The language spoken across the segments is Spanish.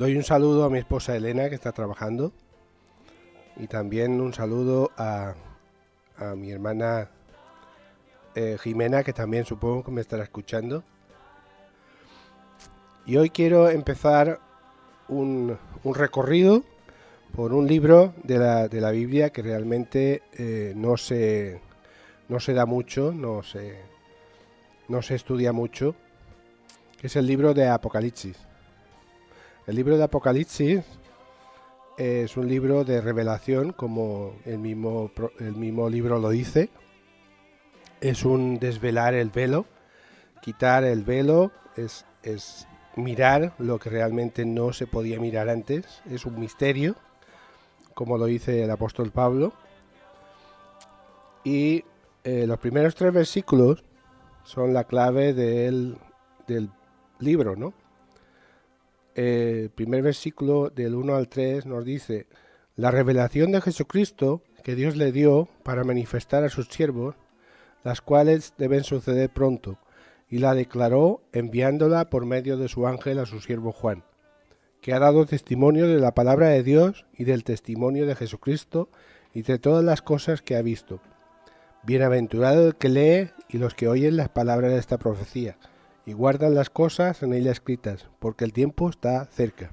Doy un saludo a mi esposa Elena, que está trabajando, y también un saludo a mi hermana Jimena, que también supongo que me estará escuchando. Y hoy quiero empezar un recorrido por un libro de la Biblia que realmente no se da mucho, no se estudia mucho, que es el libro de Apocalipsis. El libro de Apocalipsis es un libro de revelación, como el mismo libro lo dice. Es un desvelar el velo, quitar el velo, es mirar lo que realmente no se podía mirar antes. Es un misterio, como lo dice el apóstol Pablo. Y los primeros 3 versículos son la clave del libro, ¿no? El primer versículo del 1 al 3 nos dice: la revelación de Jesucristo que Dios le dio para manifestar a sus siervos, las cuales deben suceder pronto, y la declaró enviándola por medio de su ángel a su siervo Juan, que ha dado testimonio de la palabra de Dios y del testimonio de Jesucristo y de todas las cosas que ha visto. Bienaventurado el que lee y los que oyen las palabras de esta profecía y guardan las cosas en ella escritas, porque el tiempo está cerca.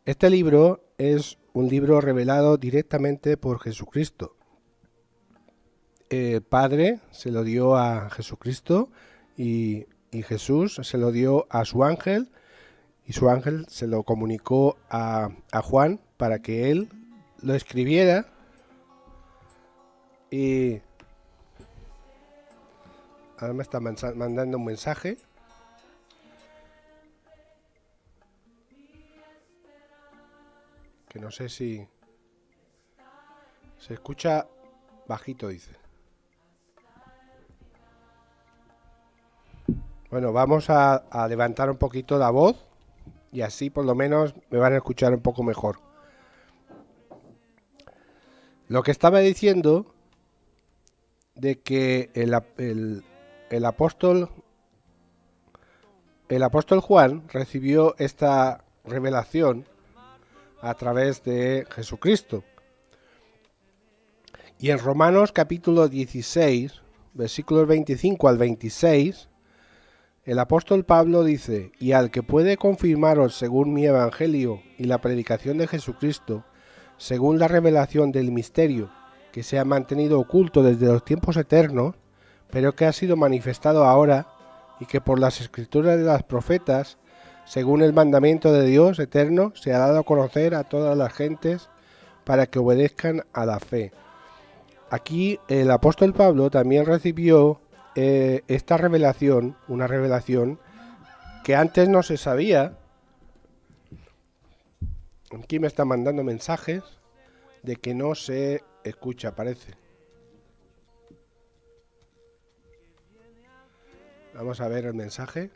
Este libro es un libro revelado directamente por Jesucristo. El Padre se lo dio a Jesucristo y Jesús se lo dio a su ángel, y su ángel se lo comunicó a Juan para que él lo escribiera. Y ahora me está mandando un mensaje. Que no sé si se escucha bajito, dice. Bueno, vamos a levantar un poquito la voz y así por lo menos me van a escuchar un poco mejor. Lo que estaba diciendo de que el apóstol Juan recibió esta revelación a través de Jesucristo. Y en Romanos capítulo 16, versículos 25 al 26, el apóstol Pablo dice: y al que puede confirmaros según mi evangelio y la predicación de Jesucristo, según la revelación del misterio que se ha mantenido oculto desde los tiempos eternos, pero que ha sido manifestado ahora, y que por las escrituras de los profetas, según el mandamiento de Dios eterno, se ha dado a conocer a todas las gentes para que obedezcan a la fe. Aquí el apóstol Pablo también recibió esta revelación, una revelación que antes no se sabía. Aquí me está mandando mensajes de que no se escucha, parece. Vamos a ver el mensaje.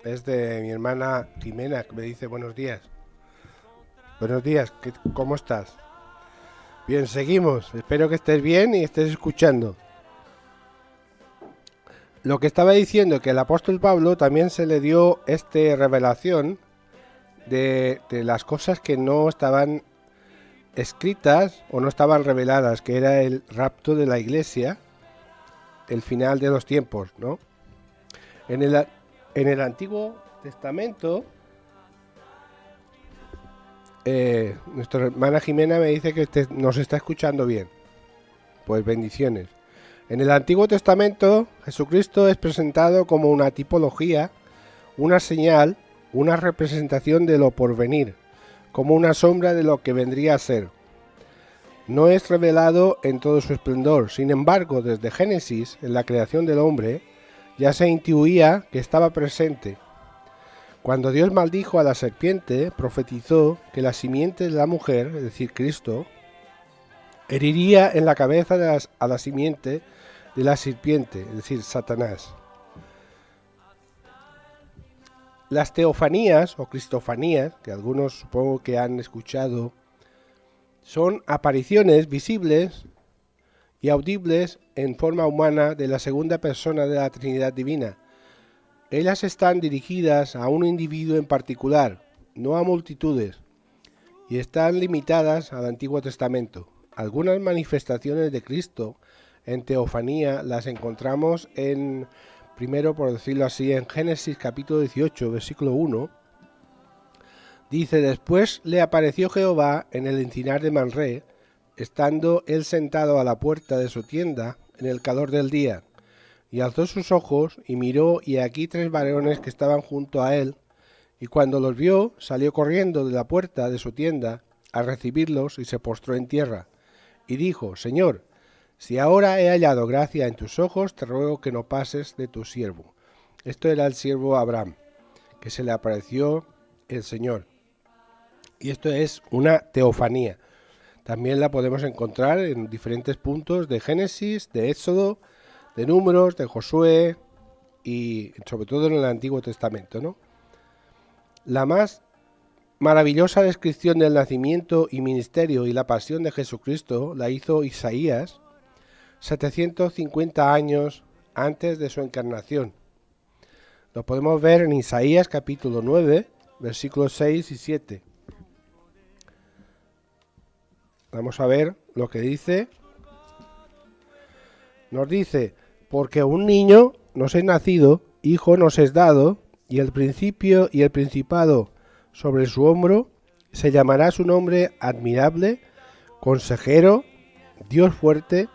Es de mi hermana Jimena, que me dice: buenos días. Buenos días, ¿cómo estás? Bien, seguimos. Espero que estés bien y estés escuchando. Lo que estaba diciendo, que el apóstol Pablo también se le dio esta revelación de las cosas que no estaban escritas o no estaban reveladas, que era el rapto de la iglesia, el final de los tiempos, ¿no? En el Antiguo Testamento, nuestra hermana Jimena me dice que nos está escuchando bien. Pues bendiciones. En el Antiguo Testamento, Jesucristo es presentado como una tipología, una señal, una representación de lo porvenir, como una sombra de lo que vendría a ser. No es revelado en todo su esplendor. Sin embargo, desde Génesis, en la creación del hombre, ya se intuía que estaba presente. Cuando Dios maldijo a la serpiente, profetizó que la simiente de la mujer, es decir, Cristo, heriría en la cabeza a la simiente de la serpiente, es decir, Satanás. Las teofanías o cristofanías, que algunos supongo que han escuchado Son apariciones visibles y audibles en forma humana de la segunda persona de la Trinidad Divina. Ellas están dirigidas a un individuo en particular, no a multitudes, y están limitadas al Antiguo Testamento. Algunas manifestaciones de Cristo en teofanía las encontramos primero, por decirlo así, en Génesis capítulo 18, versículo 1. Dice: después le apareció Jehová en el encinar de Manré, estando él sentado a la puerta de su tienda en el calor del día. Y alzó sus ojos y miró, y aquí 3 varones que estaban junto a él, y cuando los vio, salió corriendo de la puerta de su tienda a recibirlos y se postró en tierra. Y dijo: Señor, si ahora he hallado gracia en tus ojos, te ruego que no pases de tu siervo. Esto era el siervo Abraham, que se le apareció el Señor. Y esto es una teofanía. También la podemos encontrar en diferentes puntos de Génesis, de Éxodo, de Números, de Josué y sobre todo en el Antiguo Testamento, ¿no? La más maravillosa descripción del nacimiento y ministerio y la pasión de Jesucristo la hizo Isaías 750 años antes de su encarnación. Lo podemos ver en Isaías capítulo 9, versículos 6 y 7. Vamos a ver lo que dice. Nos dice: porque un niño nos es nacido, hijo nos es dado, y el principio y el principado sobre su hombro, se llamará su nombre admirable, consejero, Dios fuerte,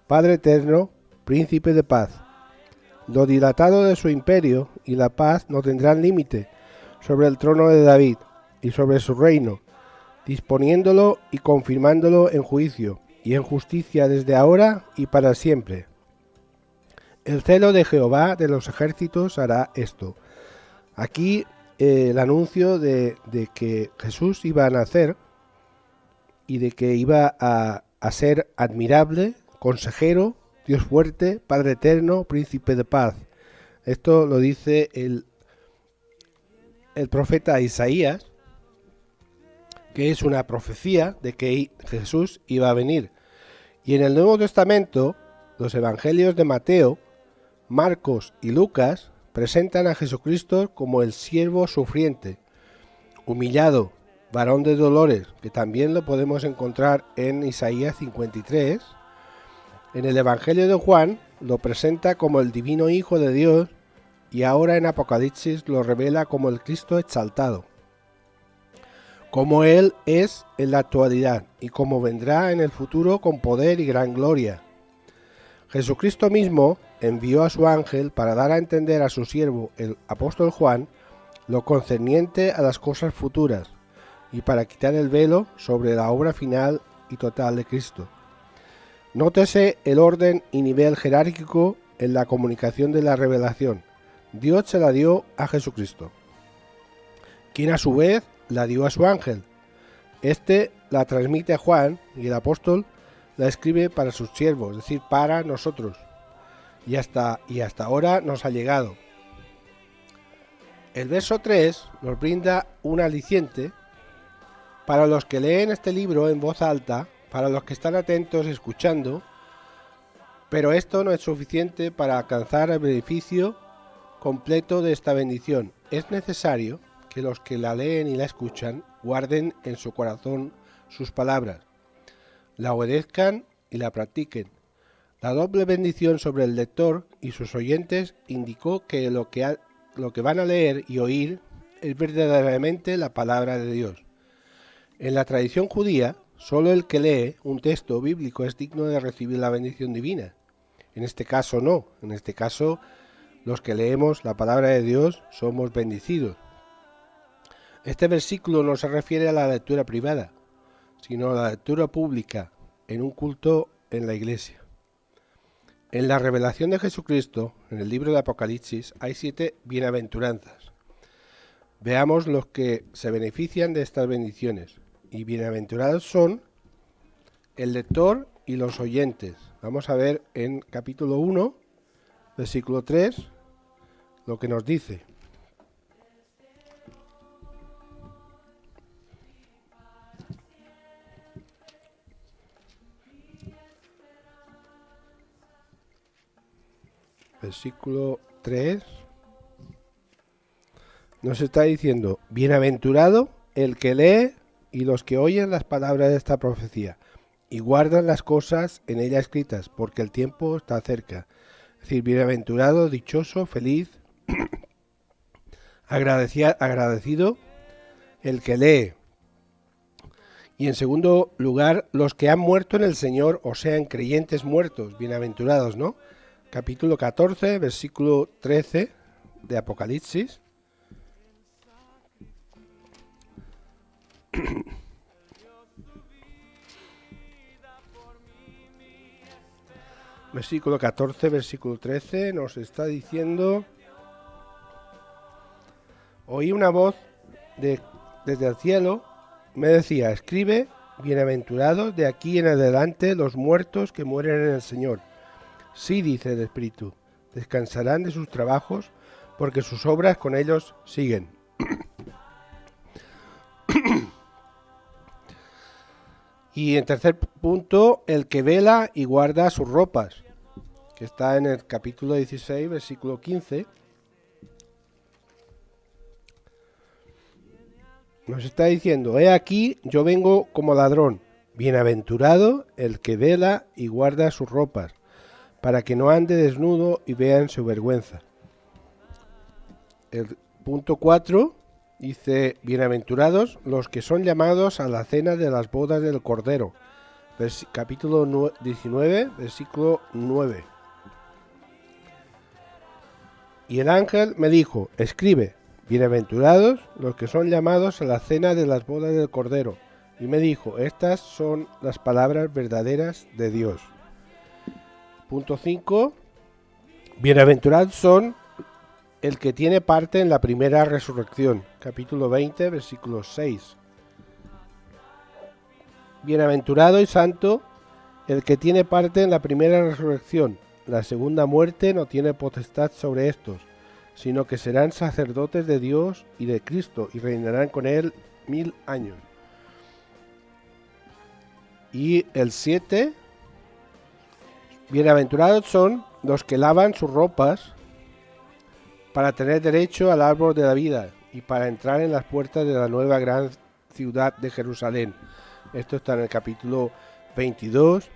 Padre eterno, príncipe de paz. Lo dilatado de su imperio y la paz no tendrán límite sobre el trono de David y sobre su reino, disponiéndolo y confirmándolo en juicio y en justicia desde ahora y para siempre. El celo de Jehová de los ejércitos hará esto. Aquí el anuncio de que Jesús iba a nacer y de que iba a ser admirable, consejero, Dios fuerte, Padre eterno, príncipe de paz. Esto lo dice el profeta Isaías, que es una profecía de que Jesús iba a venir. Y en el Nuevo Testamento, los evangelios de Mateo, Marcos y Lucas presentan a Jesucristo como el siervo sufriente, humillado, varón de dolores, que también lo podemos encontrar en Isaías 53. En el Evangelio de Juan lo presenta como el divino Hijo de Dios, y ahora en Apocalipsis lo revela como el Cristo exaltado, como Él es en la actualidad y como vendrá en el futuro con poder y gran gloria. Jesucristo mismo envió a su ángel para dar a entender a su siervo, el apóstol Juan, lo concerniente a las cosas futuras, y para quitar el velo sobre la obra final y total de Cristo. Nótese el orden y nivel jerárquico en la comunicación de la revelación. Dios se la dio a Jesucristo, quien a su vez la dio a su ángel. Este la transmite a Juan y el apóstol la escribe para sus siervos, es decir, para nosotros. Y hasta ahora nos ha llegado. El verso 3 nos brinda un aliciente para los que leen este libro en voz alta, para los que están atentos escuchando, pero esto no es suficiente para alcanzar el beneficio completo de esta bendición. Es necesario que los que la leen y la escuchan guarden en su corazón sus palabras, la obedezcan y la practiquen. La doble bendición sobre el lector y sus oyentes indicó que lo que van a leer y oír es verdaderamente la palabra de Dios. En la tradición judía, solo el que lee un texto bíblico es digno de recibir la bendición divina. En este caso no, en este caso los que leemos la palabra de Dios somos bendecidos. Este versículo no se refiere a la lectura privada, sino a la lectura pública en un culto en la iglesia. En la revelación de Jesucristo, en el libro de Apocalipsis, hay 7 bienaventuranzas. Veamos los que se benefician de estas bendiciones. Y bienaventurados son el lector y los oyentes. Vamos a ver en capítulo 1, versículo 3, lo que nos dice. versículo 3, nos está diciendo: bienaventurado el que lee y los que oyen las palabras de esta profecía y guardan las cosas en ella escritas, porque el tiempo está cerca. Es decir, bienaventurado, dichoso, feliz, agradecido el que lee. Y en segundo lugar, los que han muerto en el Señor, o sean creyentes muertos, bienaventurados, ¿no? Capítulo 14, versículo 13 de Apocalipsis. Versículo 14, versículo 13 nos está diciendo: oí una voz desde el cielo, me decía: escribe, bienaventurados de aquí en adelante los muertos que mueren en el Señor. Sí, dice el Espíritu, descansarán de sus trabajos, porque sus obras con ellos siguen. Y en tercer punto, el que vela y guarda sus ropas, que está en el capítulo 16, versículo 15. Nos está diciendo: he aquí, yo vengo como ladrón. Bienaventurado el que vela y guarda sus ropas, para que no ande desnudo y vean su vergüenza. El punto 4 dice: bienaventurados los que son llamados a la cena de las bodas del Cordero. Capítulo 19, versículo 9. Y el ángel me dijo: escribe, bienaventurados los que son llamados a la cena de las bodas del Cordero. Y me dijo: estas son las palabras verdaderas de Dios. Punto 5. Bienaventurados son el que tiene parte en la primera resurrección. Capítulo 20, versículo 6. Bienaventurado y santo el que tiene parte en la primera resurrección. La segunda muerte no tiene potestad sobre estos, sino que serán sacerdotes de Dios y de Cristo, y reinarán con él 1000 años. Y el 7, bienaventurados son los que lavan sus ropas para tener derecho al árbol de la vida y para entrar en las puertas de la nueva gran ciudad de Jerusalén. Esto está en el capítulo 22,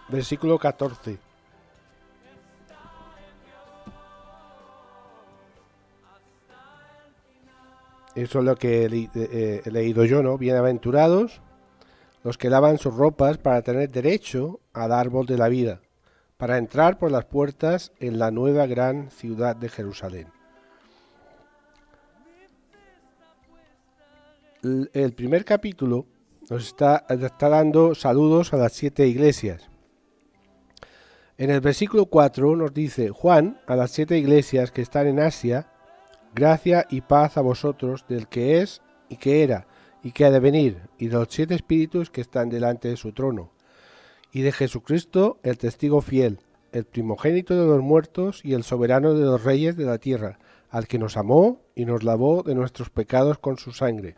versículo 14. Eso es lo que he leído yo, ¿no? Bienaventurados los que lavan sus ropas para tener derecho al árbol de la vida, para entrar por las puertas en la nueva gran ciudad de Jerusalén. El primer capítulo nos está dando saludos a las 7 iglesias. En el versículo 4 nos dice: Juan, a las 7 iglesias que están en Asia, gracia y paz a vosotros del que es y que era y que ha de venir, y de los 7 espíritus que están delante de su trono, y de Jesucristo, el testigo fiel, el primogénito de los muertos y el soberano de los reyes de la tierra, al que nos amó y nos lavó de nuestros pecados con su sangre,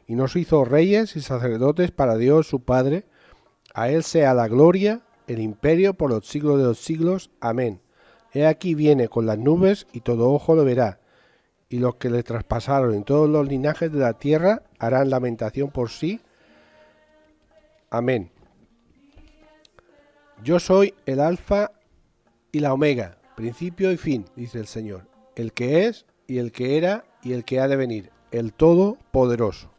y nos hizo reyes y sacerdotes para Dios su Padre. A él sea la gloria, el imperio por los siglos de los siglos. Amén. He aquí viene con las nubes, y todo ojo lo verá, y los que le traspasaron en todos los linajes de la tierra harán lamentación por sí. Amén. Yo soy el alfa y la omega, principio y fin, dice el Señor, el que es y el que era y el que ha de venir, el Todopoderoso.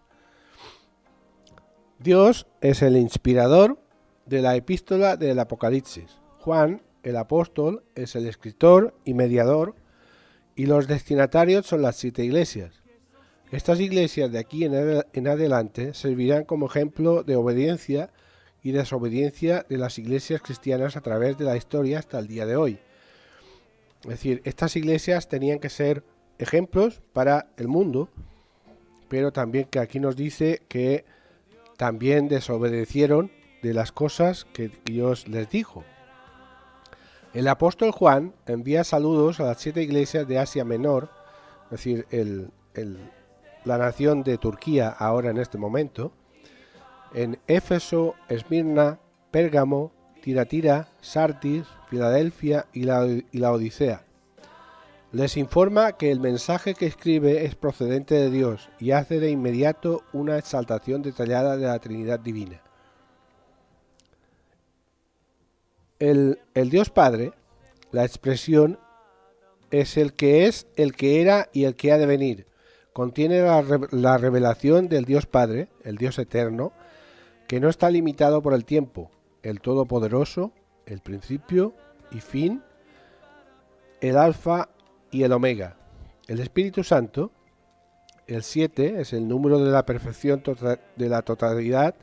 Dios es el inspirador de la epístola del Apocalipsis. Juan, el apóstol, es el escritor y mediador, y los destinatarios son las 7 iglesias. Estas iglesias de aquí en adelante servirán como ejemplo de obediencia y desobediencia de las iglesias cristianas a través de la historia hasta el día de hoy. Es decir, estas iglesias tenían que ser ejemplos para el mundo, pero también que aquí nos dice que también desobedecieron de las cosas que Dios les dijo. El apóstol Juan envía saludos a las 7 iglesias de Asia Menor, es decir, la nación de Turquía ahora en este momento, en Éfeso, Esmirna, Pérgamo, Tiatira, Sardis, Filadelfia y la Odisea. Les informa que el mensaje que escribe es procedente de Dios y hace de inmediato una exaltación detallada de la Trinidad Divina. El Dios Padre, la expresión, es, el que era y el que ha de venir. Contiene la revelación del Dios Padre, el Dios eterno, que no está limitado por el tiempo, el Todopoderoso, el principio y fin, el Alfa y el Omega. El Espíritu Santo, el 7, es el número de la perfección de la totalidad,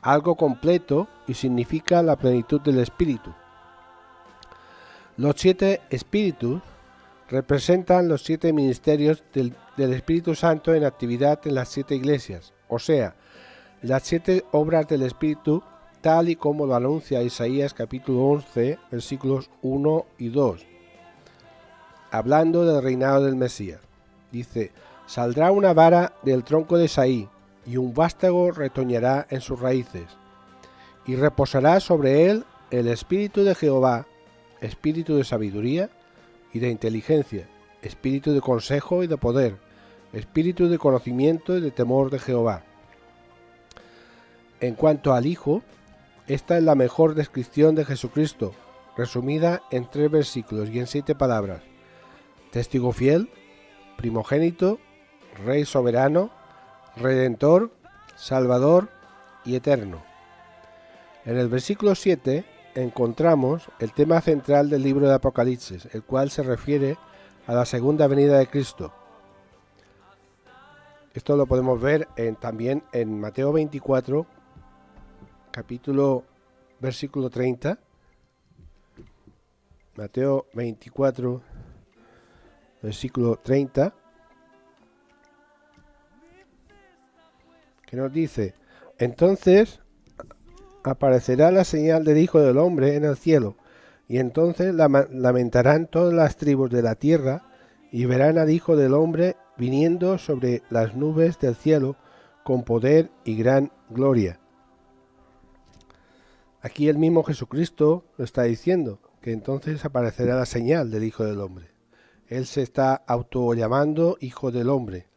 algo completo, y significa la plenitud del Espíritu. Los 7 Espíritus representan los 7 ministerios del Espíritu Santo en actividad en las 7 iglesias, o sea, las 7 obras del Espíritu, tal y como lo anuncia Isaías capítulo 11, versículos 1 y 2. Hablando del reinado del Mesías, dice: saldrá una vara del tronco de Isaí, y un vástago retoñará en sus raíces, y reposará sobre él el espíritu de Jehová, espíritu de sabiduría y de inteligencia, espíritu de consejo y de poder, espíritu de conocimiento y de temor de Jehová. En cuanto al Hijo, esta es la mejor descripción de Jesucristo, resumida en 3 versículos y en 7 palabras: testigo fiel, primogénito, rey soberano, redentor, salvador y eterno. En el versículo 7 encontramos el tema central del libro de Apocalipsis, el cual se refiere a la segunda venida de Cristo. Esto lo podemos ver también en Mateo 24, versículo 30. Mateo 24, versículo 30, que nos dice: entonces aparecerá la señal del Hijo del Hombre en el cielo, y entonces lamentarán todas las tribus de la tierra, y verán al Hijo del Hombre viniendo sobre las nubes del cielo con poder y gran gloria. Aquí el mismo Jesucristo lo está diciendo, que entonces aparecerá la señal del Hijo del Hombre. Él se está autollamando Hijo del Hombre.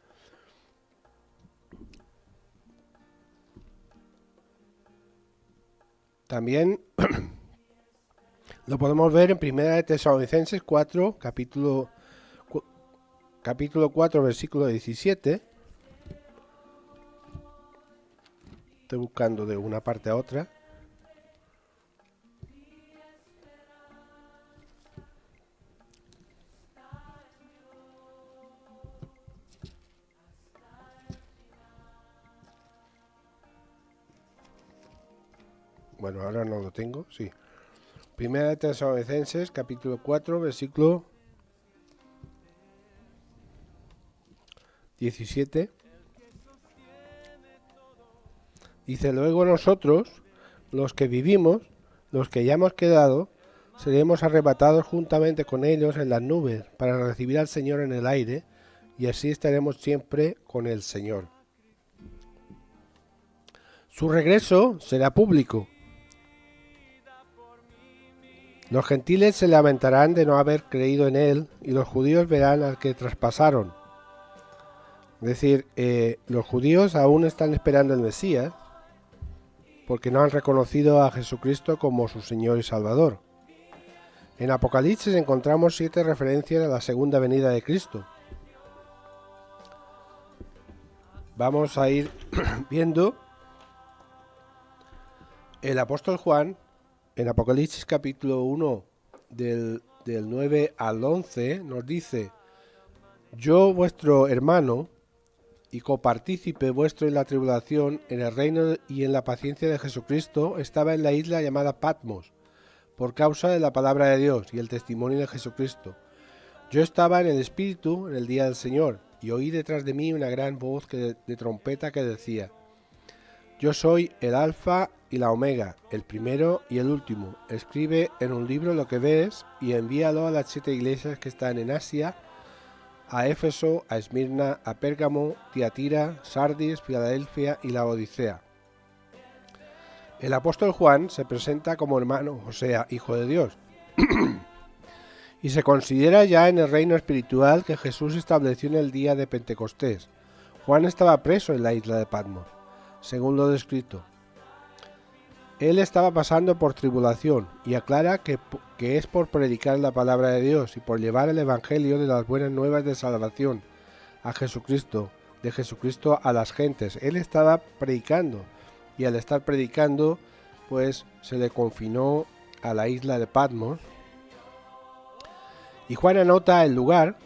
También lo podemos ver en 1 Tesalonicenses 4, capítulo 4, versículo 17. Estoy buscando de una parte a otra. Bueno, ahora no lo tengo, sí. 1 Tesalonicenses, capítulo 4, versículo 17. Dice: luego nosotros, los que vivimos, los que ya hemos quedado, seremos arrebatados juntamente con ellos en las nubes para recibir al Señor en el aire, y así estaremos siempre con el Señor. Su regreso será público. Los gentiles se lamentarán de no haber creído en él, y los judíos verán al que traspasaron. Es decir, los judíos aún están esperando el Mesías, porque no han reconocido a Jesucristo como su Señor y Salvador. En Apocalipsis encontramos 7 referencias a la segunda venida de Cristo. Vamos a ir viendo. El apóstol Juan, en Apocalipsis capítulo 1, del 9 al 11, nos dice: yo, vuestro hermano y copartícipe vuestro en la tribulación, en el reino y en la paciencia de Jesucristo, estaba en la isla llamada Patmos, por causa de la palabra de Dios y el testimonio de Jesucristo. Yo estaba en el Espíritu en el día del Señor, y oí detrás de mí una gran voz de trompeta que decía: yo soy el Alfa y la Omega, el primero y el último. Escribe en un libro lo que ves y envíalo a las 7 iglesias que están en Asia, a Éfeso, a Esmirna, a Pérgamo, Tiatira, Sardis, Filadelfia y la Odisea. El apóstol Juan se presenta como hermano, o sea, hijo de Dios, y se considera ya en el reino espiritual que Jesús estableció en el día de Pentecostés. Juan estaba preso en la isla de Patmos, según lo descrito. Él estaba pasando por tribulación y aclara que es por predicar la palabra de Dios y por llevar el evangelio de las buenas nuevas de salvación a Jesucristo, de Jesucristo a las gentes. Él estaba predicando y al estar predicando, pues se le confinó a la isla de Patmos. Y Juan anota el lugar,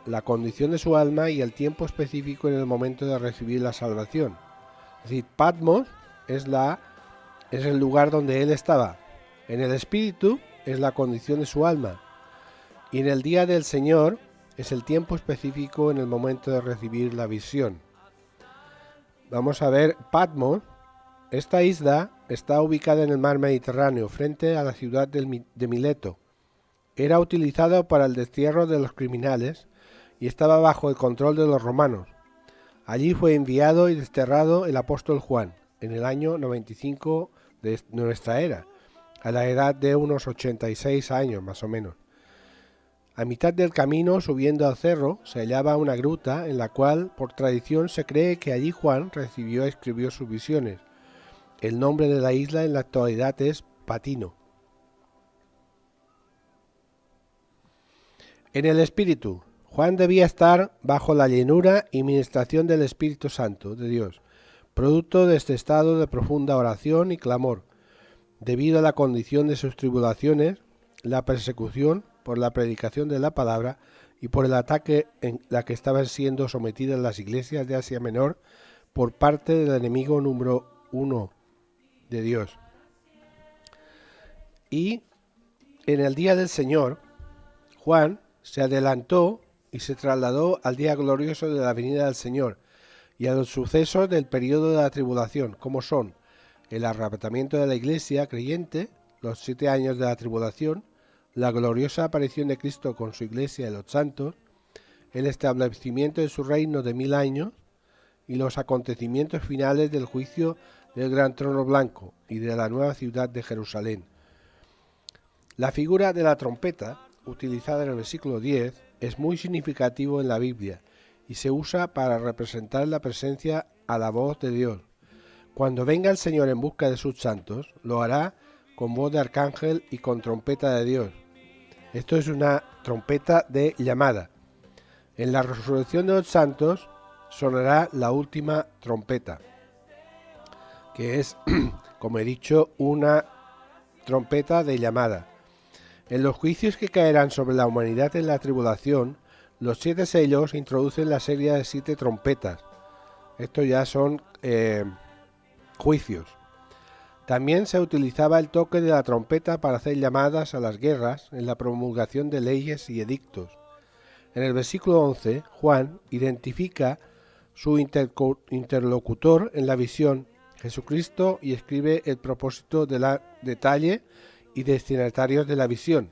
la condición de su alma y el tiempo específico en el momento de recibir la salvación. Es decir, Patmos es el lugar donde él estaba. En el espíritu es la condición de su alma. Y en el día del Señor es el tiempo específico en el momento de recibir la visión. Vamos a ver Patmos. Esta isla está ubicada en el mar Mediterráneo, frente a la ciudad de Mileto. Era utilizado para el destierro de los criminales y estaba bajo el control de los romanos. Allí fue enviado y desterrado el apóstol Juan, en el año 95 de nuestra era, a la edad de unos 86 años más o menos. A mitad del camino, subiendo al cerro, se hallaba una gruta en la cual, por tradición, se cree que allí Juan recibió y escribió sus visiones. El nombre de la isla en la actualidad es Patino. En el Espíritu, Juan debía estar bajo la llenura y ministración del Espíritu Santo de Dios, producto de este estado de profunda oración y clamor, debido a la condición de sus tribulaciones, la persecución por la predicación de la palabra y por el ataque en la que estaban siendo sometidas las iglesias de Asia Menor por parte del enemigo número 1 de Dios. Y en el día del Señor, Juan se adelantó y se trasladó al día glorioso de la venida del Señor y a los sucesos del periodo de la tribulación, como son el arrebatamiento de la iglesia creyente, los 7 años de la tribulación, la gloriosa aparición de Cristo con su iglesia y los santos, el establecimiento de su reino de 1000 años y los acontecimientos finales del juicio del gran trono blanco y de la nueva ciudad de Jerusalén. La figura de la trompeta, utilizada en el versículo 10, es muy significativo en la Biblia y se usa para representar la presencia a la voz de Dios. Cuando venga el Señor en busca de sus santos, lo hará con voz de arcángel y con trompeta de Dios. Esto es una trompeta de llamada. En la resurrección de los santos sonará la última trompeta, que es, como he dicho, una trompeta de llamada. En los juicios que caerán sobre la humanidad en la tribulación, los 7 sellos introducen la serie de 7 trompetas. Estos ya son juicios. También se utilizaba el toque de la trompeta para hacer llamadas a las guerras en la promulgación de leyes y edictos. En el versículo 11, Juan identifica su interlocutor en la visión, Jesucristo, y escribe el propósito de la detalle y destinatarios de la visión.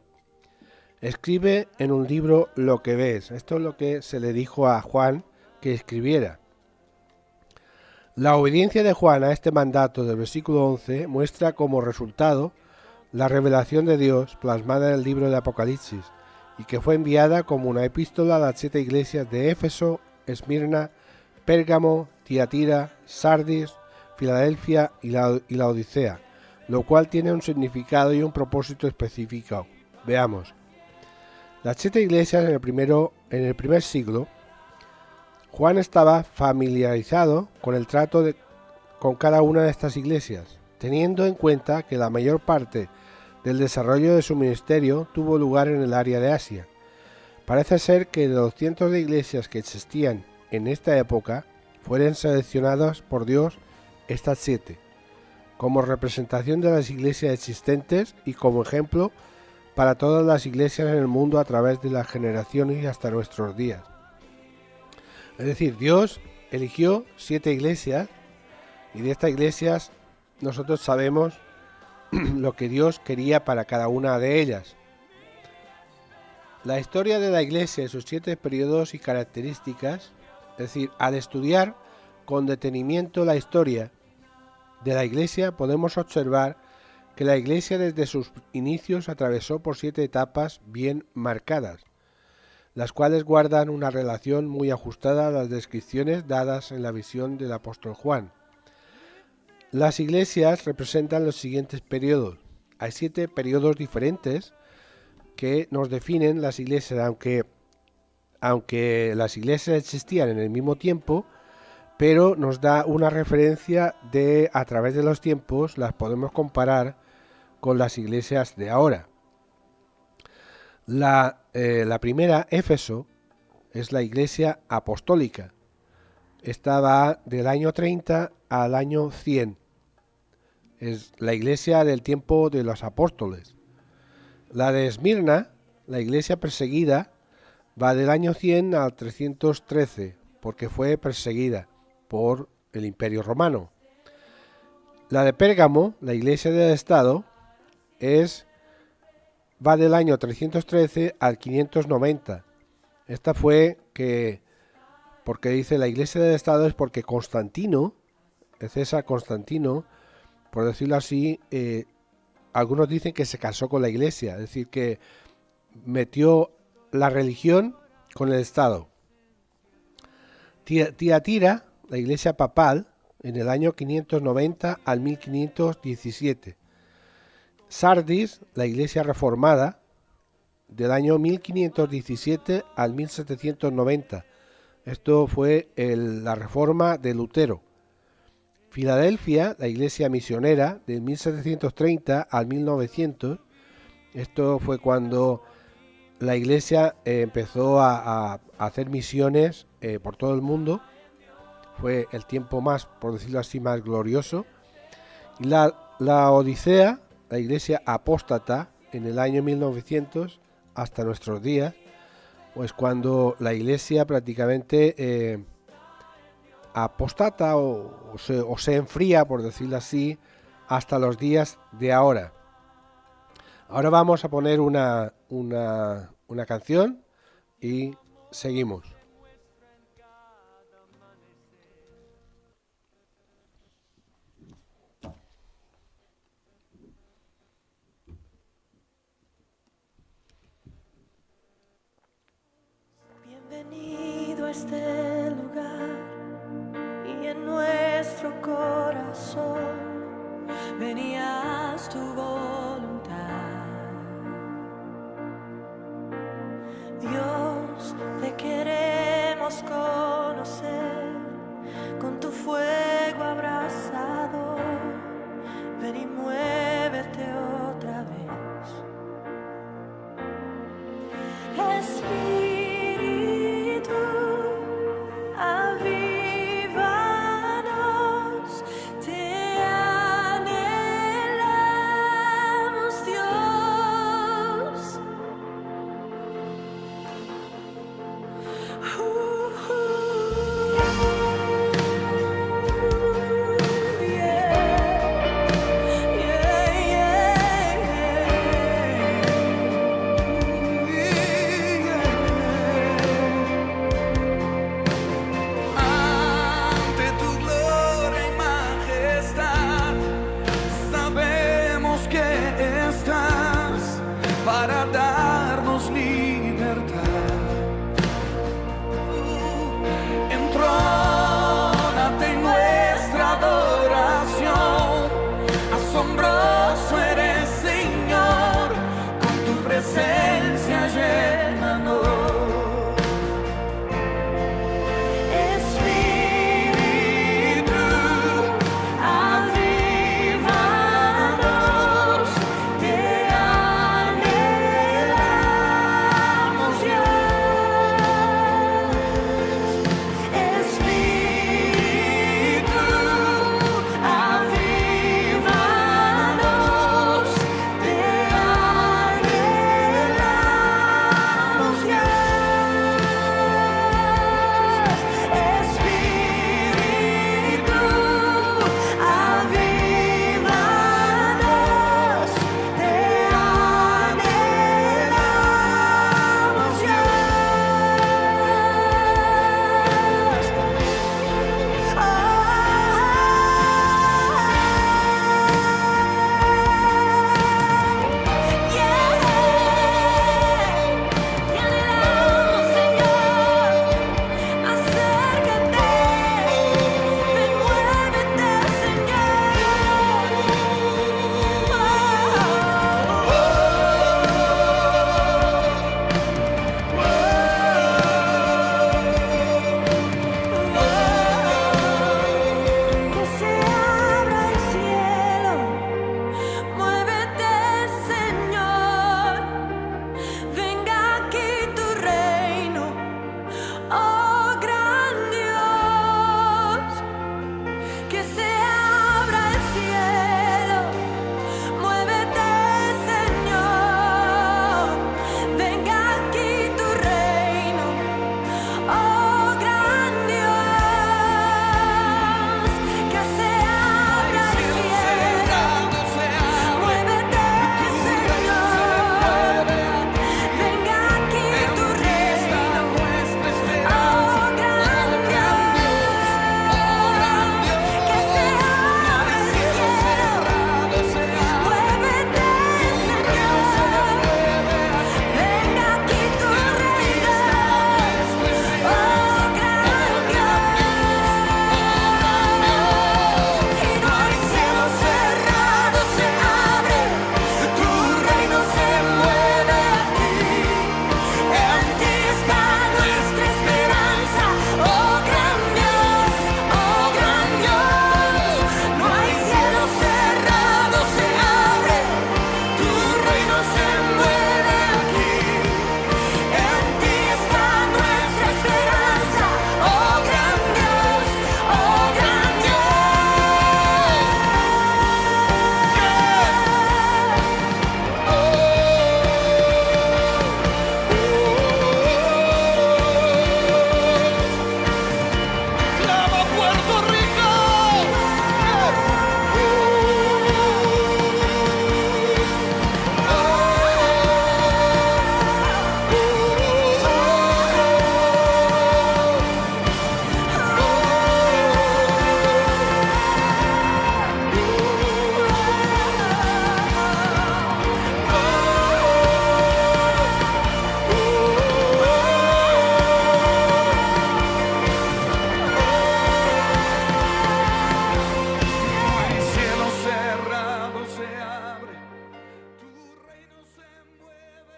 Escribe en un libro lo que ves. Esto es lo que se le dijo a Juan que escribiera. La obediencia de Juan a este mandato del versículo 11 muestra como resultado la revelación de Dios plasmada en el libro de Apocalipsis y que fue enviada como una epístola a las 7 iglesias de Éfeso, Esmirna, Pérgamo, Tiatira, Sardis, Filadelfia y la Odisea, lo cual tiene un significado y un propósito específico. Veamos. Las 7 iglesias en el primer siglo, Juan estaba familiarizado con el trato con cada una de estas iglesias, teniendo en cuenta que la mayor parte del desarrollo de su ministerio tuvo lugar en el área de Asia. Parece ser que de los cientos de iglesias que existían en esta época, fueron seleccionadas por Dios estas 7, como representación de las iglesias existentes y como ejemplo para todas las iglesias en el mundo a través de las generaciones y hasta nuestros días. Es decir, Dios eligió 7 iglesias y de estas iglesias nosotros sabemos lo que Dios quería para cada una de ellas. La historia de la iglesia y sus 7 periodos y características, es decir, al estudiar con detenimiento la historia de la Iglesia, podemos observar que la Iglesia desde sus inicios atravesó por 7 etapas bien marcadas, las cuales guardan una relación muy ajustada a las descripciones dadas en la visión del apóstol Juan. Las iglesias representan los siguientes periodos. Hay 7 periodos diferentes que nos definen las iglesias, aunque las iglesias existían en el mismo tiempo, pero nos da una referencia de a través de los tiempos las podemos comparar con las iglesias de ahora. La primera, Éfeso, es la iglesia apostólica. Esta va del año 30 al año 100. Es la iglesia del tiempo de los apóstoles. La de Esmirna, la iglesia perseguida, va del año 100 al 313, porque fue perseguida por el Imperio Romano. La de Pérgamo, la iglesia del Estado, va del año 313 al 590. Esta fue porque dice la iglesia del Estado es porque Constantino, el César Constantino, por decirlo así, algunos dicen que se casó con la iglesia, es decir, que metió la religión con el Estado. Tiatira, la iglesia papal, en el año 590 al 1517. Sardis, la iglesia reformada, del año 1517 al 1790. Esto fue la reforma de Lutero. Filadelfia, la iglesia misionera, de 1730 al 1900. Esto fue cuando la iglesia empezó a hacer misiones por todo el mundo. Fue el tiempo más, por decirlo así, más glorioso. Y la Odisea, la iglesia apóstata, en el año 1900 hasta nuestros días, pues cuando la iglesia prácticamente apostata o se enfría, por decirlo así, hasta los días de ahora. Ahora vamos a poner una canción y seguimos. Bienvenido a este lugar y en nuestro corazón venías tu voluntad. Dios, te queremos conocer con tu fuego abrasador. Ven y muévete otra vez. Espíritu, avívanos, te anhelamos. Espíritu, avívanos, te anhelamos.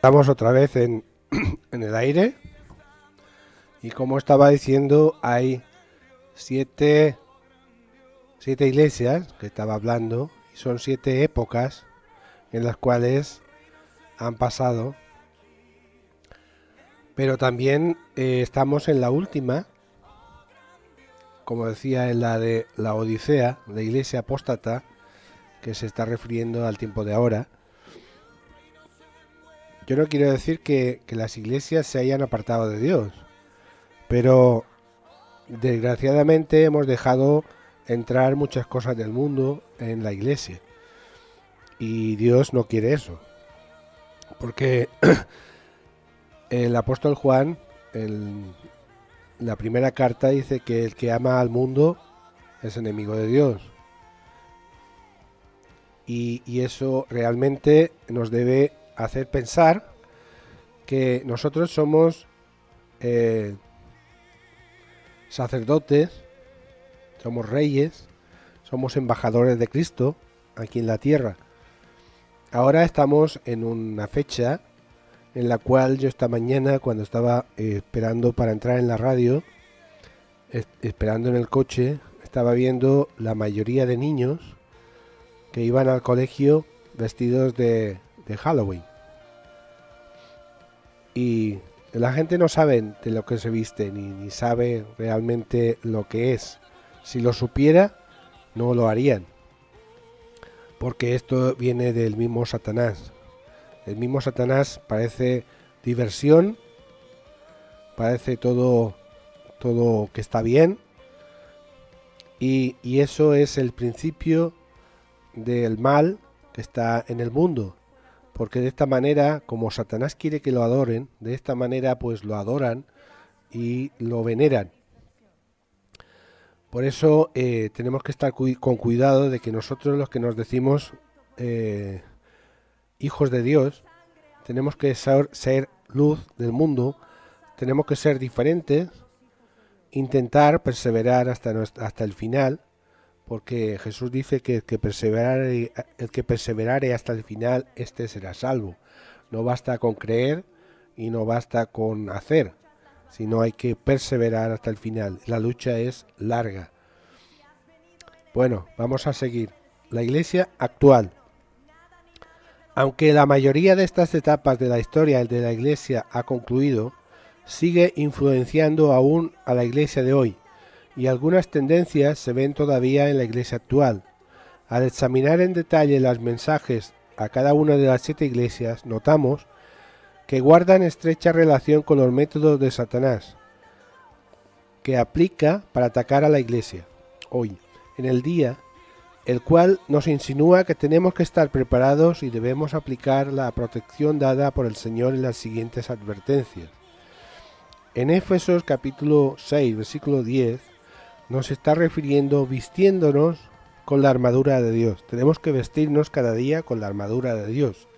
Estamos otra vez en el aire y como estaba diciendo hay siete iglesias que estaba hablando y son 7 épocas en las cuales han pasado, pero también estamos en la última, como decía, en la de la Odisea, la iglesia apóstata, que se está refiriendo al tiempo de ahora. Yo no quiero decir que las iglesias se hayan apartado de Dios, pero desgraciadamente hemos dejado entrar muchas cosas del mundo en la iglesia y Dios no quiere eso, porque el apóstol Juan en la primera carta dice que el que ama al mundo es enemigo de Dios, y eso realmente nos debe hacer pensar que nosotros somos sacerdotes, somos reyes, somos embajadores de Cristo aquí en la tierra. Ahora estamos en una fecha en la cual yo esta mañana, cuando estaba esperando para entrar en la radio, esperando en el coche, estaba viendo la mayoría de niños que iban al colegio vestidos de Halloween. Y la gente no sabe de lo que se viste, ni sabe realmente lo que es. Si lo supiera, no lo harían. Porque esto viene del mismo Satanás. El mismo Satanás parece diversión, parece todo que está bien. Y eso es el principio del mal que está en el mundo. Porque de esta manera, como Satanás quiere que lo adoren, de esta manera pues lo adoran y lo veneran. Por eso tenemos que estar con cuidado de que nosotros, los que nos decimos hijos de Dios, tenemos que ser luz del mundo, tenemos que ser diferentes, intentar perseverar hasta el final, porque Jesús dice que el que perseverare hasta el final, este será salvo. No basta con creer y no basta con hacer, sino hay que perseverar hasta el final. La lucha es larga. Bueno, vamos a seguir. La iglesia actual. Aunque la mayoría de estas etapas de la historia de la iglesia ha concluido, sigue influenciando aún a la iglesia de hoy. Y algunas tendencias se ven todavía en la iglesia actual. Al examinar en detalle los mensajes a cada una de las 7 iglesias, notamos que guardan estrecha relación con los métodos de Satanás, que aplica para atacar a la iglesia hoy, en el día, el cual nos insinúa que tenemos que estar preparados y debemos aplicar la protección dada por el Señor en las siguientes advertencias. En Éfesos capítulo 6, versículo 10, nos está refiriendo vistiéndonos con la armadura de Dios. Tenemos que vestirnos cada día con la armadura de Dios.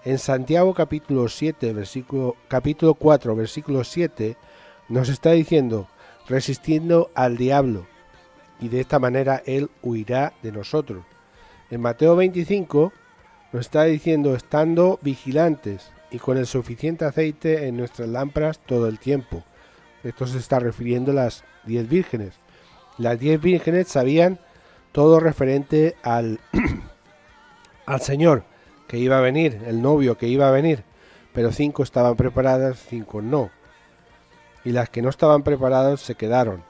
En Santiago capítulo 4, versículo 7, nos está diciendo, resistiendo al diablo, y de esta manera él huirá de nosotros. En Mateo 25 nos está diciendo, estando vigilantes y con el suficiente aceite en nuestras lámparas todo el tiempo. Esto se está refiriendo a las 10 vírgenes. Las 10 vírgenes sabían todo referente al Señor que iba a venir, el novio que iba a venir, pero 5 estaban preparadas, 5 no. Y las que no estaban preparadas se quedaron.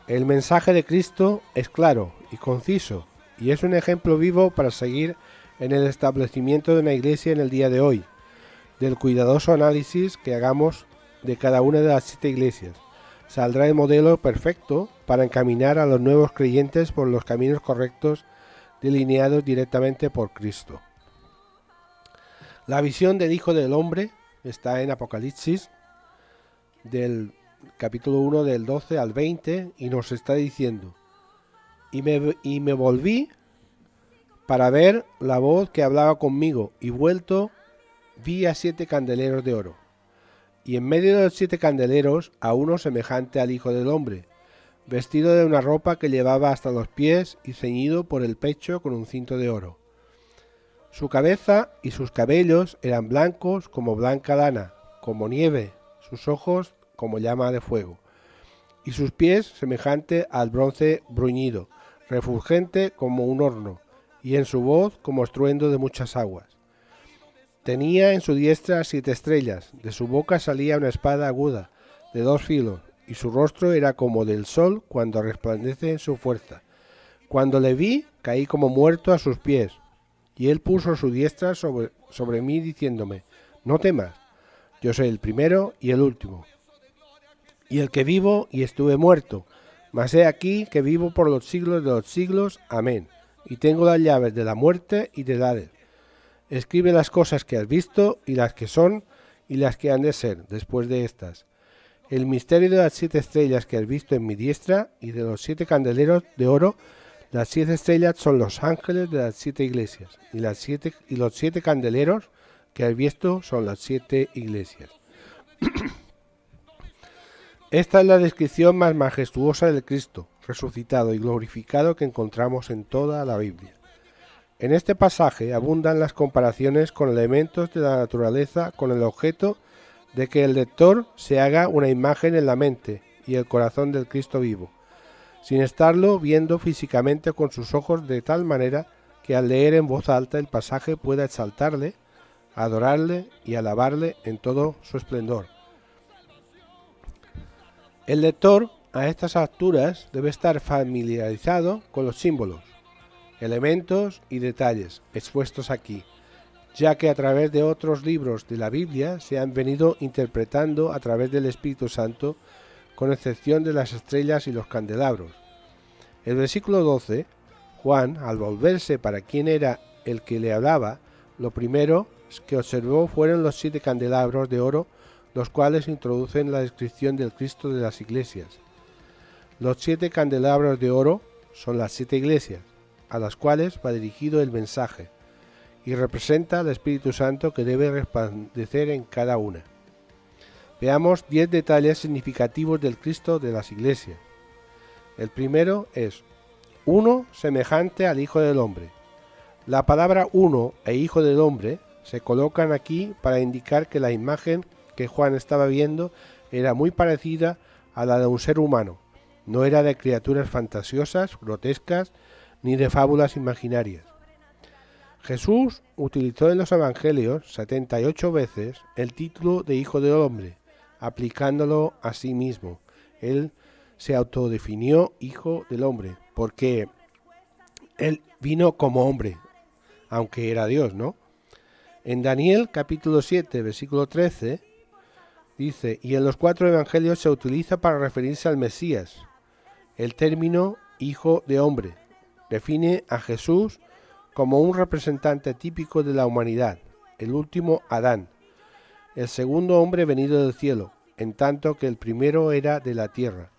El mensaje de Cristo es claro y conciso, y es un ejemplo vivo para seguir en el establecimiento de una iglesia en el día de hoy, del cuidadoso análisis que hagamos de cada una de las 7 iglesias. Saldrá el modelo perfecto para encaminar a los nuevos creyentes por los caminos correctos delineados directamente por Cristo. La visión del Hijo del Hombre está en Apocalipsis del capítulo 1 del 12 al 20 y nos está diciendo, y me volví para ver la voz que hablaba conmigo, y vuelto vi a 7 candeleros de oro, y en medio de los 7 candeleros a uno semejante al Hijo del Hombre, vestido de una ropa que llevaba hasta los pies y ceñido por el pecho con un cinto de oro. Su cabeza y sus cabellos eran blancos como blanca lana, como nieve, sus ojos como llama de fuego, y sus pies semejante al bronce bruñido, refulgente como un horno, y en su voz como estruendo de muchas aguas. Tenía en su diestra 7 estrellas, de su boca salía una espada aguda, de 2 filos, y su rostro era como del sol cuando resplandece en su fuerza. Cuando le vi, caí como muerto a sus pies, y él puso su diestra sobre mí diciéndome, no temas, yo soy el primero y el último, y el que vivo y estuve muerto, mas he aquí que vivo por los siglos de los siglos, amén, y tengo las llaves de la muerte y del Hades. Escribe las cosas que has visto y las que son y las que han de ser después de estas. El misterio de las 7 estrellas que has visto en mi diestra y de los 7 candeleros de oro. Las 7 estrellas son los ángeles de las 7 iglesias y los 7 candeleros que has visto son las 7 iglesias. Esta es la descripción más majestuosa del Cristo, resucitado y glorificado que encontramos en toda la Biblia. En este pasaje abundan las comparaciones con elementos de la naturaleza con el objeto de que el lector se haga una imagen en la mente y el corazón del Cristo vivo, sin estarlo viendo físicamente con sus ojos, de tal manera que al leer en voz alta el pasaje pueda exaltarle, adorarle y alabarle en todo su esplendor. El lector a estas alturas debe estar familiarizado con los símbolos, elementos y detalles expuestos aquí, ya que a través de otros libros de la Biblia se han venido interpretando a través del Espíritu Santo, con excepción de las estrellas y los candelabros. El versículo 12, Juan, al volverse para quién era el que le hablaba, lo primero que observó fueron los 7 candelabros de oro, los cuales introducen la descripción del Cristo de las iglesias. Los 7 candelabros de oro son las 7 iglesias, a las cuales va dirigido el mensaje, y representa al Espíritu Santo que debe resplandecer en cada una. Veamos 10 detalles significativos del Cristo de las iglesias. El primero es uno semejante al Hijo del Hombre. La palabra uno e Hijo del Hombre se colocan aquí para indicar que la imagen que Juan estaba viendo era muy parecida a la de un ser humano, no era de criaturas fantasiosas, grotescas, ni de fábulas imaginarias. Jesús utilizó en los evangelios 78 veces el título de Hijo del Hombre, aplicándolo a sí mismo. Él se autodefinió Hijo del Hombre, porque él vino como hombre, aunque era Dios, ¿no? En Daniel capítulo 7, versículo 13, dice, y en los 4 evangelios se utiliza para referirse al Mesías. El término Hijo de Hombre define a Jesús como un representante típico de la humanidad, el último Adán, el segundo hombre venido del cielo, en tanto que el primero era de la tierra.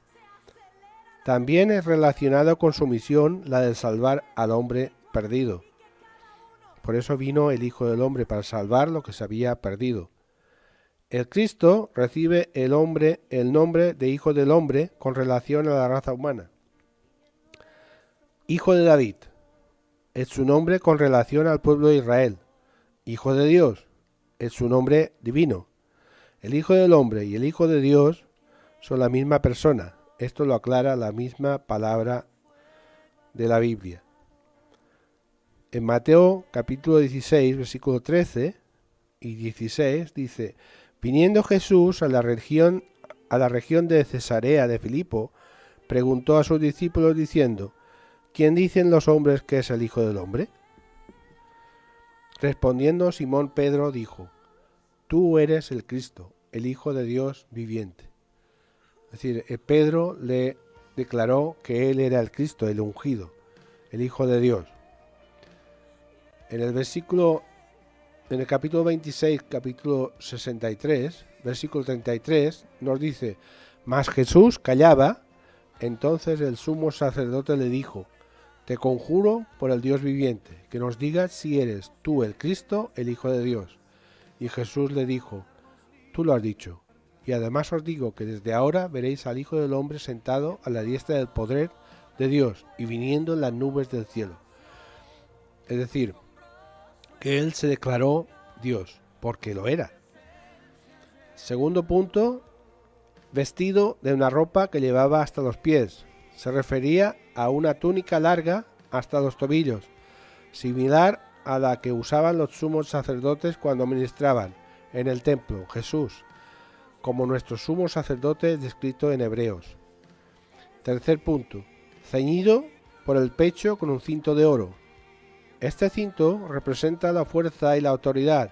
También es relacionado con su misión, la de salvar al hombre perdido. Por eso vino el Hijo del Hombre, para salvar lo que se había perdido. El Cristo recibe el nombre de Hijo del Hombre con relación a la raza humana. Hijo de David es su nombre con relación al pueblo de Israel. Hijo de Dios es su nombre divino. El Hijo del Hombre y el Hijo de Dios son la misma persona. Esto lo aclara la misma palabra de la Biblia. En Mateo capítulo 16, versículo 13 y 16 dice, viniendo Jesús a la región de Cesarea de Filipo, preguntó a sus discípulos diciendo, ¿quién dicen los hombres que es el Hijo del Hombre? Respondiendo Simón Pedro dijo, tú eres el Cristo, el Hijo de Dios viviente. Es decir, Pedro le declaró que él era el Cristo, el ungido, el Hijo de Dios. En el capítulo 26, capítulo 63, versículo 33, nos dice, mas Jesús callaba. Entonces el sumo sacerdote le dijo, te conjuro por el Dios viviente, que nos digas si eres tú el Cristo, el Hijo de Dios. Y Jesús le dijo, tú lo has dicho, y además os digo que desde ahora veréis al Hijo del Hombre sentado a la diestra del poder de Dios y viniendo en las nubes del cielo. Es decir, que él se declaró Dios, porque lo era. Segundo punto, vestido de una ropa que llevaba hasta los pies. Se refería a una túnica larga hasta los tobillos, similar a la que usaban los sumos sacerdotes cuando ministraban en el templo. Jesús, como nuestro sumo sacerdote descrito en Hebreos. Tercer punto, ceñido por el pecho con un cinto de oro. Este cinto representa la fuerza y la autoridad.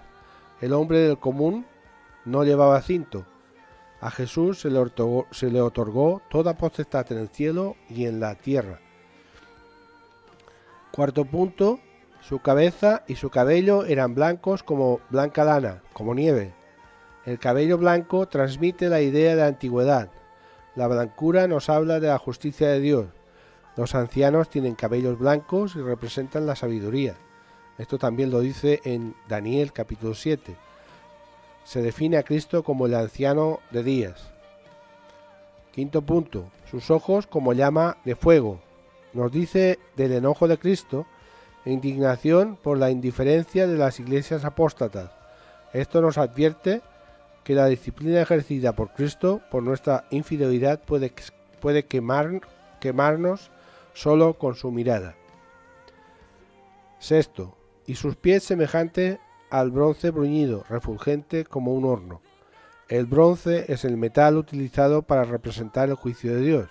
El hombre del común no llevaba cinto. A Jesús se le otorgó toda potestad en el cielo y en la tierra. Cuarto punto, su cabeza y su cabello eran blancos como blanca lana, como nieve. El cabello blanco transmite la idea de antigüedad. La blancura nos habla de la justicia de Dios. Los ancianos tienen cabellos blancos y representan la sabiduría. Esto también lo dice en Daniel capítulo 7. Se define a Cristo como el anciano de días. Quinto punto, sus ojos como llama de fuego. Nos dice del enojo de Cristo e indignación por la indiferencia de las iglesias apóstatas. Esto nos advierte que la disciplina ejercida por Cristo por nuestra infidelidad puede quemarnos solo con su mirada. Sexto, y sus pies semejantes al bronce bruñido, refulgente como un horno. El bronce es el metal utilizado para representar el juicio de Dios.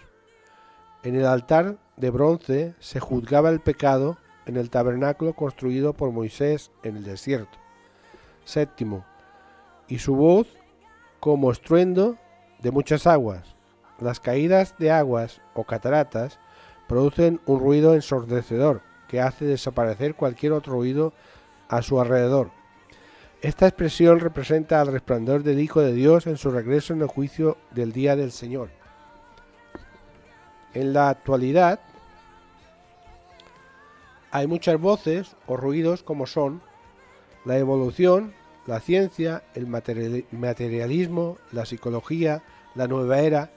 En el altar de bronce se juzgaba el pecado en el tabernáculo construido por Moisés en el desierto. Séptimo, y su voz como estruendo de muchas aguas. Las caídas de aguas o cataratas producen un ruido ensordecedor que hace desaparecer cualquier otro ruido a su alrededor. Esta expresión representa al resplandor del Hijo de Dios en su regreso en el juicio del día del Señor. En la actualidad hay muchas voces o ruidos como son la evolución, la ciencia, el materialismo, la psicología, la nueva era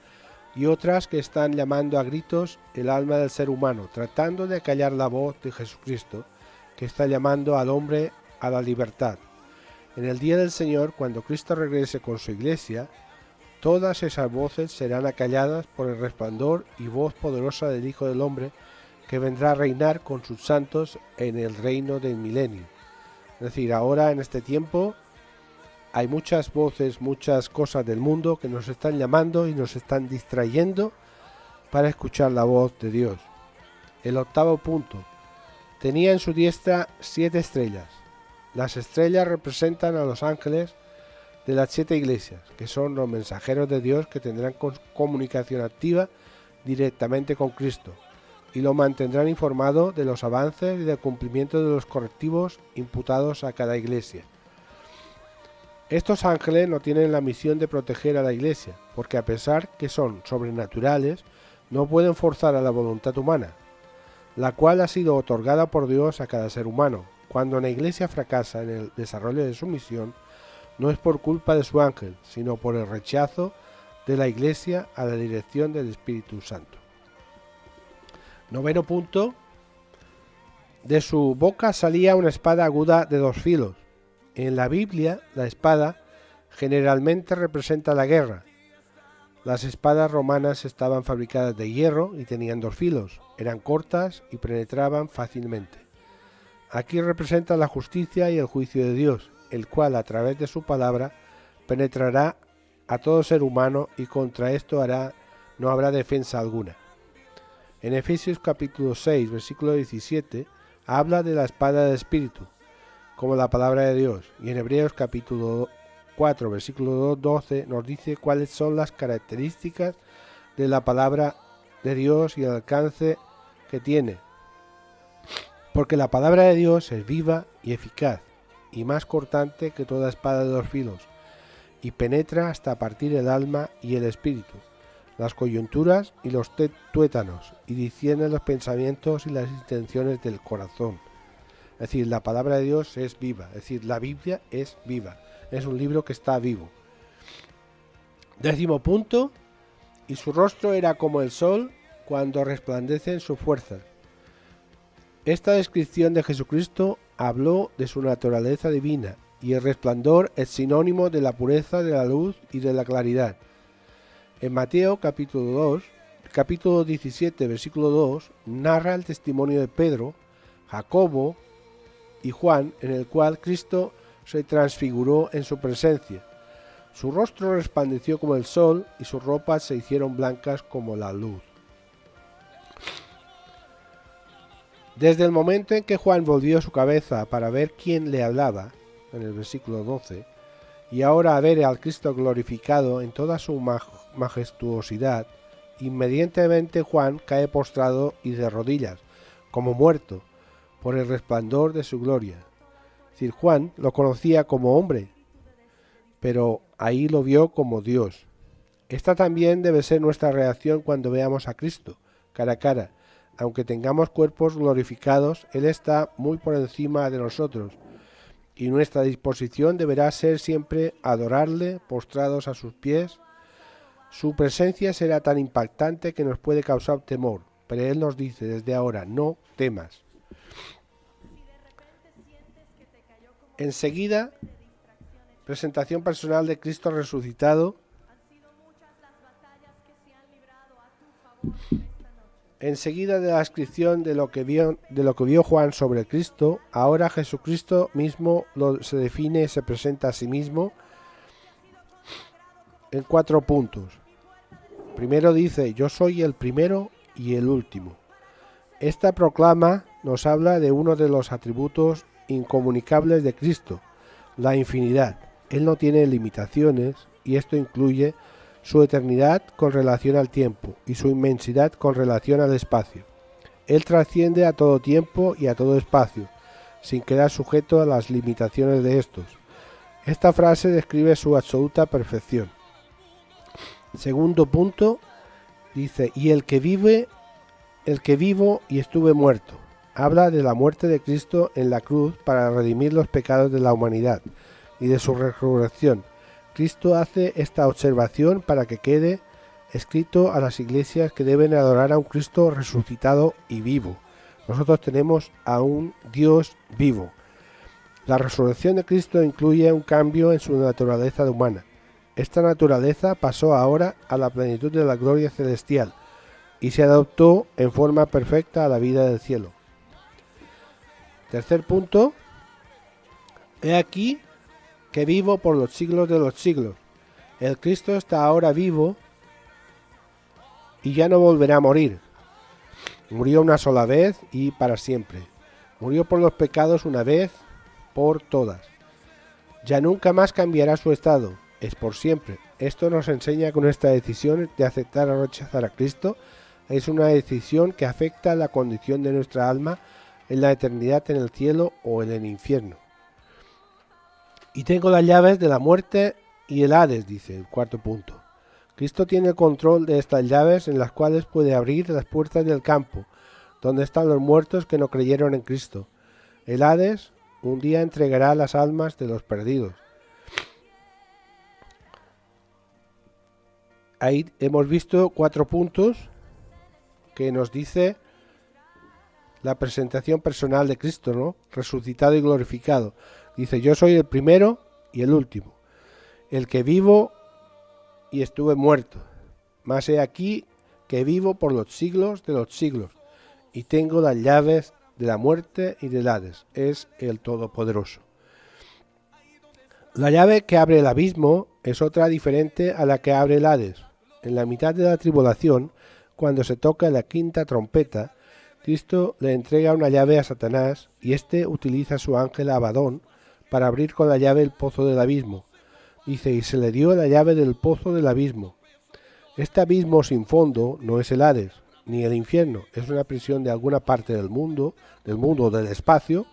y otras que están llamando a gritos el alma del ser humano, tratando de acallar la voz de Jesucristo, que está llamando al hombre a la libertad. En el día del Señor, cuando Cristo regrese con su iglesia, todas esas voces serán acalladas por el resplandor y voz poderosa del Hijo del Hombre, que vendrá a reinar con sus santos en el reino del milenio. Es decir, ahora en este tiempo hay muchas voces, muchas cosas del mundo que nos están llamando y nos están distrayendo para escuchar la voz de Dios. El octavo punto. Tenía en su diestra 7 estrellas. Las estrellas representan a los ángeles de las 7 iglesias, que son los mensajeros de Dios que tendrán comunicación activa directamente con Cristo y lo mantendrán informado de los avances y del cumplimiento de los correctivos imputados a cada iglesia. Estos ángeles no tienen la misión de proteger a la iglesia, porque a pesar que son sobrenaturales, no pueden forzar a la voluntad humana, la cual ha sido otorgada por Dios a cada ser humano. Cuando una iglesia fracasa en el desarrollo de su misión, no es por culpa de su ángel, sino por el rechazo de la iglesia a la dirección del Espíritu Santo. Noveno punto. De su boca salía una espada aguda de 2 filos. En la Biblia, la espada generalmente representa la guerra. Las espadas romanas estaban fabricadas de hierro y tenían 2 filos. Eran cortas y penetraban fácilmente. Aquí representa la justicia y el juicio de Dios, el cual a través de su palabra penetrará a todo ser humano y contra esto no habrá defensa alguna. En Efesios capítulo 6, versículo 17, habla de la espada del Espíritu, como la palabra de Dios, y en Hebreos capítulo 4, versículo 12, nos dice cuáles son las características de la palabra de Dios y el alcance que tiene. Porque la palabra de Dios es viva y eficaz, y más cortante que toda espada de 2 filos, y penetra hasta partir el alma y el espíritu, las coyunturas y los tuétanos, y discierne los pensamientos y las intenciones del corazón. Es decir, la palabra de Dios es viva, es decir, la Biblia es viva, es un libro que está vivo. 10º punto, y su rostro era como el sol cuando resplandece en su fuerza. Esta descripción de Jesucristo habló de su naturaleza divina, y el resplandor es sinónimo de la pureza, de la luz y de la claridad. En Mateo capítulo 17, versículo 2, narra el testimonio de Pedro, Jacobo y Juan, en el cual Cristo se transfiguró en su presencia. Su rostro resplandeció como el sol y sus ropas se hicieron blancas como la luz. Desde el momento en que Juan volvió su cabeza para ver quién le hablaba, en el versículo 12, y ahora a ver al Cristo glorificado en toda su majestuosidad, inmediatamente Juan cae postrado y de rodillas, como muerto, por el resplandor de su gloria. Es decir, Juan lo conocía como hombre, pero ahí lo vio como Dios. Esta también debe ser nuestra reacción cuando veamos a Cristo, cara a cara. Aunque tengamos cuerpos glorificados, Él está muy por encima de nosotros, y nuestra disposición deberá ser siempre adorarle, postrados a sus pies. Su presencia será tan impactante que nos puede causar temor, pero Él nos dice desde ahora, no temas. Enseguida, presentación personal de Cristo resucitado. Enseguida de la descripción de lo que vio Juan sobre Cristo, ahora Jesucristo mismo se define, se presenta a sí mismo en 4 puntos. Primero dice, yo soy el primero y el último. Esta proclama nos habla de uno de los atributos incomunicables de Cristo, la infinidad. Él no tiene limitaciones y esto incluye su eternidad con relación al tiempo y su inmensidad con relación al espacio. Él trasciende a todo tiempo y a todo espacio, sin quedar sujeto a las limitaciones de estos. Esta frase describe su absoluta perfección. Segundo punto, dice, y el que vivo y estuve muerto. Habla de la muerte de Cristo en la cruz para redimir los pecados de la humanidad y de su resurrección. Cristo hace esta observación para que quede escrito a las iglesias que deben adorar a un Cristo resucitado y vivo. Nosotros tenemos a un Dios vivo. La resurrección de Cristo incluye un cambio en su naturaleza humana. Esta naturaleza pasó ahora a la plenitud de la gloria celestial y se adaptó en forma perfecta a la vida del cielo. Tercer punto, he aquí que vivo por los siglos de los siglos. El Cristo está ahora vivo y ya no volverá a morir. Murió una sola vez y para siempre. Murió por los pecados una vez por todas. Ya nunca más cambiará su estado, es por siempre. Esto nos enseña que nuestra decisión de aceptar o rechazar a Cristo es una decisión que afecta la condición de nuestra alma en la eternidad en el cielo o en el infierno. Y tengo las llaves de la muerte y el Hades, dice el cuarto punto. Cristo tiene el control de estas llaves en las cuales puede abrir las puertas del campo, donde están los muertos que no creyeron en Cristo. El Hades un día entregará las almas de los perdidos. Ahí hemos visto 4 puntos que nos dice la presentación personal de Cristo, ¿no? Resucitado y glorificado. Dice, yo soy el primero y el último, el que vivo y estuve muerto, mas he aquí que vivo por los siglos de los siglos, y tengo las llaves de la muerte y del Hades, es el Todopoderoso. La llave que abre el abismo es otra diferente a la que abre el Hades. En la mitad de la tribulación, cuando se toca la quinta trompeta, Cristo le entrega una llave a Satanás y éste utiliza su ángel Abadón para abrir con la llave el pozo del abismo. Dice, y se le dio la llave del pozo del abismo. Este abismo sin fondo no es el Hades, ni el infierno, es una prisión de alguna parte del mundo del espacio,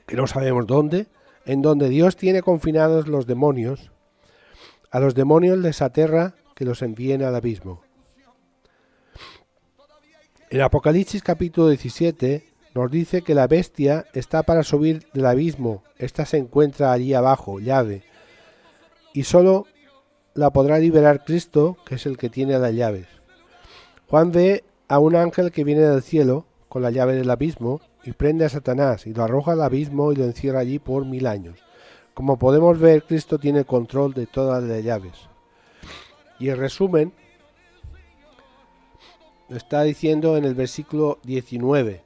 que no sabemos dónde, en donde Dios tiene confinados los demonios. A los demonios les aterra que los envíen al abismo. En Apocalipsis capítulo 17 nos dice que la bestia está para subir del abismo. Esta se encuentra allí abajo, llave, y solo la podrá liberar Cristo, que es el que tiene las llaves. Juan ve a un ángel que viene del cielo con la llave del abismo y prende a Satanás y lo arroja al abismo y lo encierra allí por 1000 años. Como podemos ver, Cristo tiene control de todas las llaves. Y el resumen lo está diciendo en el versículo 19.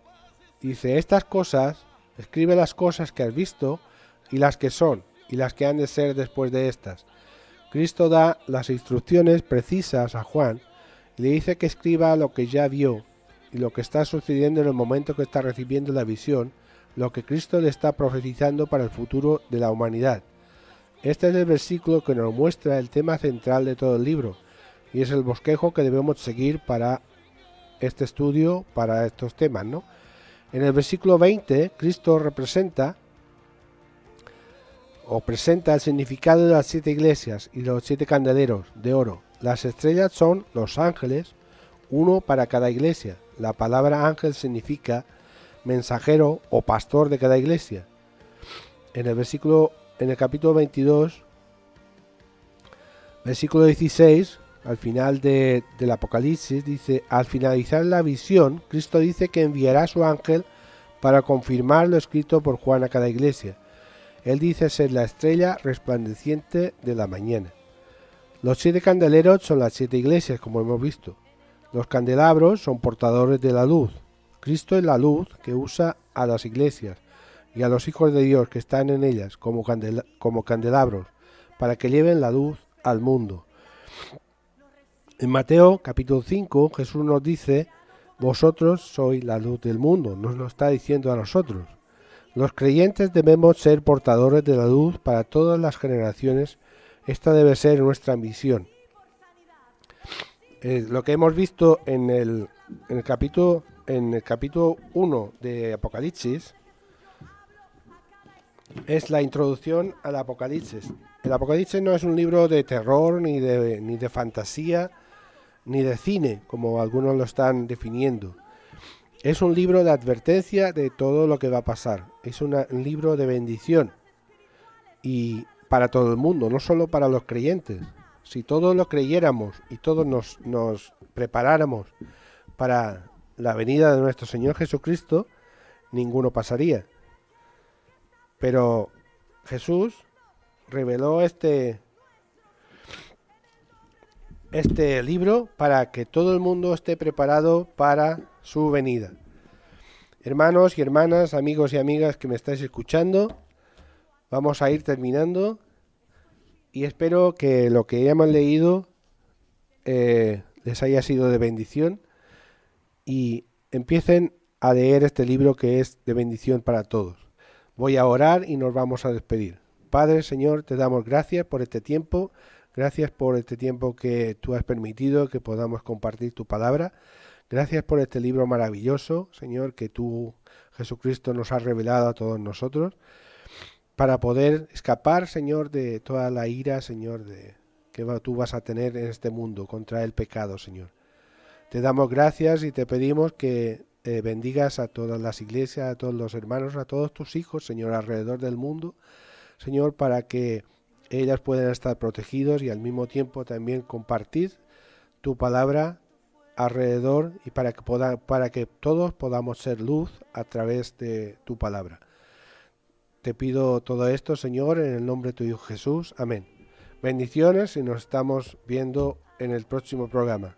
Dice, estas cosas, escribe las cosas que has visto y las que son y las que han de ser después de estas. Cristo da las instrucciones precisas a Juan y le dice que escriba lo que ya vio y lo que está sucediendo en el momento que está recibiendo la visión, lo que Cristo le está profetizando para el futuro de la humanidad. Este es el versículo que nos muestra el tema central de todo el libro y es el bosquejo que debemos seguir para este estudio, para estos temas, ¿no? En el versículo 20, Cristo presenta el significado de las 7 iglesias y los 7 candeleros de oro. Las estrellas son los ángeles, uno para cada iglesia. La palabra ángel significa mensajero o pastor de cada iglesia. En el capítulo 22, versículo 16, al final del Apocalipsis, dice, al finalizar la visión, Cristo dice que enviará a su ángel para confirmar lo escrito por Juan a cada iglesia. Él dice ser la estrella resplandeciente de la mañana. Los 7 candeleros son las 7 iglesias, como hemos visto. Los candelabros son portadores de la luz. Cristo es la luz que usa a las iglesias y a los hijos de Dios que están en ellas como candelabros, para que lleven la luz al mundo. En Mateo capítulo 5, Jesús nos dice, vosotros sois la luz del mundo, nos lo está diciendo a nosotros. Los creyentes debemos ser portadores de la luz para todas las generaciones. Esta debe ser nuestra misión. Lo que hemos visto en el capítulo 1 de Apocalipsis es la introducción al Apocalipsis. El Apocalipsis no es un libro de terror, ni de fantasía, ni de cine, como algunos lo están definiendo. Es un libro de advertencia de todo lo que va a pasar. Es un libro de bendición. Y para todo el mundo, no solo para los creyentes. Si todos lo creyéramos y todos nos preparáramos para la venida de nuestro Señor Jesucristo, ninguno pasaría. Pero Jesús reveló este libro para que todo el mundo esté preparado para su venida. Hermanos y hermanas, amigos y amigas que me estáis escuchando, vamos a ir terminando y espero que lo que hemos leído les haya sido de bendición y empiecen a leer este libro que es de bendición para todos. Voy a orar y nos vamos a despedir. Padre, Señor, te damos gracias por este tiempo. Gracias por este tiempo que tú has permitido que podamos compartir tu palabra. Gracias por este libro maravilloso, Señor, que tú, Jesucristo, nos has revelado a todos nosotros para poder escapar, Señor, de toda la ira, Señor, que tú vas a tener en este mundo contra el pecado, Señor. Te damos gracias y te pedimos que bendigas a todas las iglesias, a todos los hermanos, a todos tus hijos, Señor, alrededor del mundo, Señor, para que ellas puedan estar protegidos y al mismo tiempo también compartir tu palabra alrededor y para que todos podamos ser luz a través de tu palabra. Te pido todo esto, Señor, en el nombre de tu Hijo Jesús. Amén. Bendiciones y nos estamos viendo en el próximo programa.